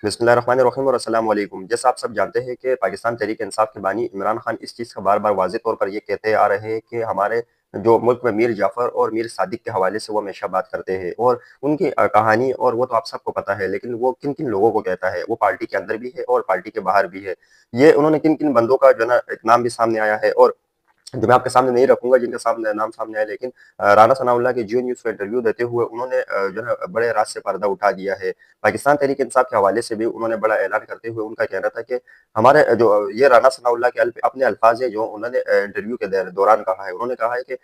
बिस्मिल्लाहिर्रहमानिर्रहीम और अस्सलाम वालेकुम। जैसा आप सब जानते हैं कि पाकिस्तान तहरीक इंसाफ के बानी इमरान खान इस चीज़ का बार बार वाज़ेह तौर पर ये कहते आ रहे हैं कि हमारे जो मुल्क में मीर जाफ़र और मीर सादिक के हवाले से वो हमेशा बात करते हैं, और उनकी कहानी और वो तो आप सबको पता है, लेकिन वो किन किन लोगों को कहता है, वो पार्टी के अंदर भी है और पार्टी के बाहर भी है। ये उन्होंने किन किन बंदों का जो है ना एक नाम भी सामने आया है, और जो मैं आपके सामने नहीं रखूँगा जिनका सामने नाम सामने आया, लेकिन राना सनाउल्लाह के जियो न्यूज़ को इंटरव्यू देते हुए उन्होंने जो है बड़े राज से पर्दा उठा दिया है। पाकिस्तान तहरीक इंसाफ के हवाले से भी उन्होंने बड़ा ऐलान करते हुए उनका कहना था कि हमारे जो ये राना सनाउल्लाह के अपने अल्फाज हैं जो उन्होंने इंटरव्यू के दौरान कहा है। उन्होंने कहा है कि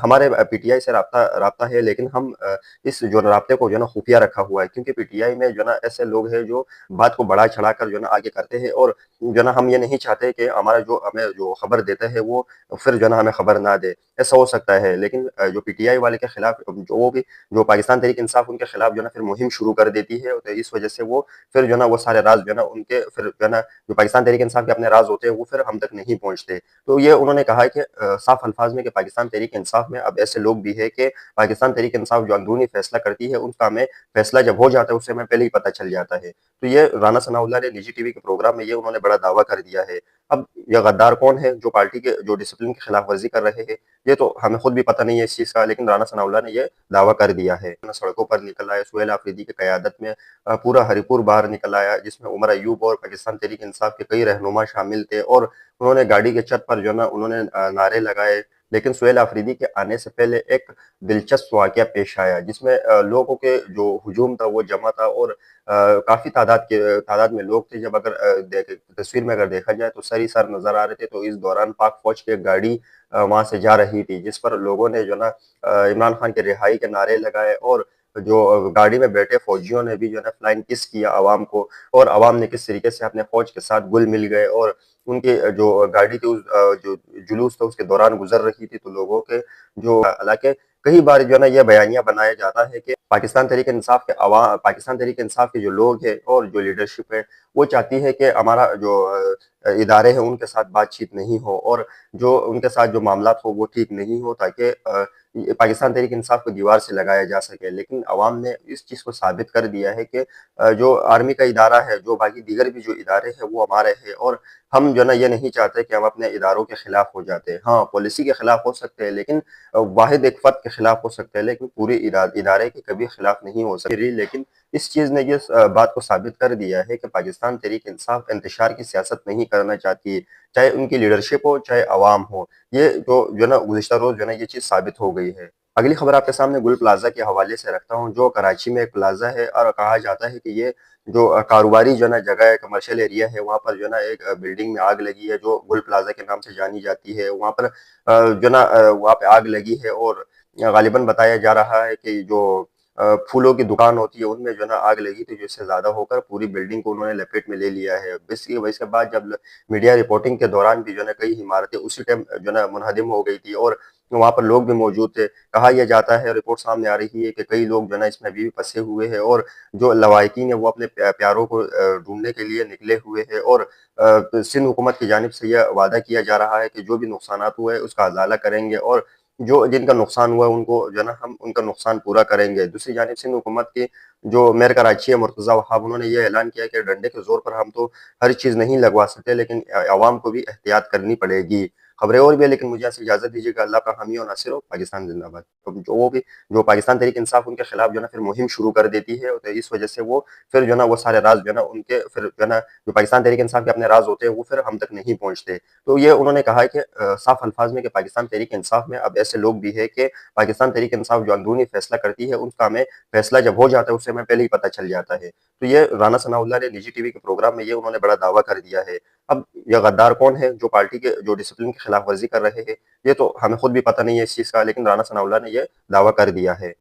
हमारे पीटीआई से राब्ता राब्ता है, लेकिन हम इस जो राब्ते को जो है ना खुफिया रखा हुआ है, क्योंकि पीटीआई में जो है ना ऐसे लोग हैं जो बात को बढ़ा-चढ़ा कर जो है ना आगे करते हैं, और जो है ना हम ये नहीं चाहते कि हमारा जो हमें जो खबर देता है वो फिर जो है ना हमें खबर ना दे। ऐसा हो सकता है, लेकिन जो पीटीआई वाले के खिलाफ जो वो भी जो पाकिस्तान तहरीक इंसाफ उनके खिलाफ जो है ना फिर मुहिम शुरू कर देती है, तो इस वजह से वो फिर जो है ना वो सारे राज जो है ना उनके फिर जो है ना जो पाकिस्तान तहरीक इंसाफ के अपने राज होते हैं वो फिर हम तक नहीं पहुँचते। तो ये उन्होंने कहा है कि साफ अल्फाज में कि पाकिस्तान तहरीक इंसाफ में अब ऐसे लोग भी है कि पाकिस्तान तहरीक इंसाफ जो अंदरूनी फैसला करती है उसका हमें फैसला जब हो जाता है उससे हमें पहले ही पता चल जाता है। तो ये राना सनाउल्लाह ने निजी टीवी के प्रोग्राम में ये उन्होंने बड़ा दावा कर दिया है। अब ये गद्दार कौन है जो पार्टी के जो डिसिप्लिन की खिलाफ वर्जी कर रहे हैं, ये तो हमें खुद भी पता नहीं है इस चीज़ का, लेकिन राना सनाउल्लाह ने ये दावा कर दिया है। ना सड़कों पर निकल आए, सुहेल आफरीदी की क़यादत में पूरा हरिपुर बाहर निकल आया, जिसमें उमर अय्यूब और पाकिस्तान तहरीक इंसाफ के कई रहनुमा शामिल थे, और उन्होंने गाड़ी के छत पर जो है ना उन्होंने नारे लगाए। लेकिन सुहेल आफरीदी के आने से पहले एक दिलचस्प वाक़या पेश आया, जिसमें लोगों के जो हुजूम था वो जमा था, और काफ़ी तादाद में लोग थे। जब अगर तस्वीर में अगर देखा जाए तो सर ही सर नज़र आ रहे थे। तो इस दौरान पाक फ़ौज की एक गाड़ी वहाँ से जा रही थी, जिस पर लोगों ने जो है ना इमरान खान की रिहाई के नारे लगाए, और जो गाड़ी में बैठे फ़ौजियों ने भी जो है ना फ्लाइंग किस किया अवाम को, और अवाम ने किस तरीके से अपने फ़ौज के साथ घुल मिल गए, और उनकी जो गाड़ी थी जो जुलूस था उसके दौरान गुज़र रही थी, तो लोगों के जो हालाँकि कई बार जो है ना ये बयानिया बनाया जाता है कि पाकिस्तान तहरीक इंसाफ के जो लोग हैं और जो लीडरशिप है, वो चाहती है कि हमारा जो इदारे हैं उनके साथ बातचीत नहीं हो, और जो उनके साथ जो मामलात हो वो ठीक नहीं हो, ताकि ये पाकिस्तान तहरीक इंसाफ को दीवार से लगाया जा सके। लेकिन अवाम ने इस चीज़ को साबित कर दिया है कि जो आर्मी का इदारा है, जो बाकी दीगर भी जो इदारे हैं वो हमारे हैं, और हम जो है ना ये नहीं चाहते कि हम अपने इदारों के खिलाफ हो जाते हैं। हाँ, पॉलिसी के खिलाफ हो सकते हैं, लेकिन वाहिद एक फ़र्द के खिलाफ हो सकते हैं, लेकिन पूरे इदारे के कभी खिलाफ नहीं हो सकते। लेकिन इस चीज़ ने ये बात को साबित कर दिया है कि पाकिस्तान तहरीक इंसाफ इंतशार की सियासत नहीं करना चाहती, चाहे उनकी लीडरशिप हो, चाहे अवाम हो। ये जो है ना गुज़िश्ता रोज़ जो है ना ये चीज़ साबित हो गई है। अगली खबर आपके सामने गुल प्लाज़ा के हवाले से रखता हूँ, जो कराची में एक प्लाज़ा है, और कहा जाता है कि ये जो कारोबारी जो है ना जगह है, कमर्शियल एरिया है, वहाँ पर जो है ना एक बिल्डिंग में आग लगी है जो गुल प्लाज़ा के नाम से जानी जाती है। वहाँ पर जो है ना वहाँ पे आग लगी है, और गालिबन बताया जा रहा है कि जो फूलों की दुकान होती है उनमें जो है ना आग लगी थी, जिससे ज़्यादा होकर पूरी बिल्डिंग को उन्होंने लपेट में ले लिया है। इसके बाद जब मीडिया रिपोर्टिंग के दौरान भी जो है ना कई इमारतें उसी टाइम जो है ना मुनहदिम हो गई थी, और वहाँ पर लोग भी मौजूद थे। कहा यह जाता है, रिपोर्ट सामने आ रही है कि कई लोग जो है ना इसमें अभी भी फँसे हुए हैं, और जो लवाहिकीन है वो अपने प्यारों को ढूँढने के लिए निकले हुए हैं, और सिंध हुकूमत की जानिब से यह वादा किया जा रहा है कि जो भी नुकसानात हुए उसका अज़ाला करेंगे, और जो जिनका नुकसान हुआ है उनको जो है ना हम उनका नुकसान पूरा करेंगे। दूसरी जानिब सिंध हुकूमत की जो मेयर कराची है मुर्तज़ा वहाब, उन्होंने ये ऐलान किया कि डंडे के ज़ोर पर हम तो हर चीज़ नहीं लगवा सकते, लेकिन अवाम को भी एहतियात करनी पड़ेगी। खबरें और भी है, लेकिन मुझे यहाँ से इजाज़त दीजिएगा। अल्लाह का हामी और नासिर हो। पाकिस्तान ज़िंदाबाद। तो जो पाकिस्तान तहरीक इंसाफ उनके खिलाफ जो है ना फिर मुहिम शुरू कर देती है, तो इस वजह से वो फिर जो है ना वो सारे राज़ जो है ना उनके फिर जो है ना जो पाकिस्तान तहरीक इंसाफ के अपने राज़ होते हैं वो फिर हम तक नहीं पहुँचते। तो ये उन्होंने कहा है कि साफ अल्फाज में कि पाकिस्तान तहरीक इंसाफ में अब ऐसे लोग भी है कि पाकिस्तान तहरीक इंसाफ जो अंदरूनी फैसला करती है उसका हमें फैसला जब हो जाता है उससे हमें पहले ही पता चल जाता है। तो ये राना सनाउल्लाह ने निजी टीवी के प्रोग्राम में ये उन्होंने बड़ा दावा कर दिया है। अब ये गद्दार कौन है जो पार्टी के जो डिसिप्लिन की खिलाफ वर्जी कर रहे हैं, ये तो हमें खुद भी पता नहीं है इस चीज़ का, लेकिन राना सनाउल्लाह ने ये दावा कर दिया है।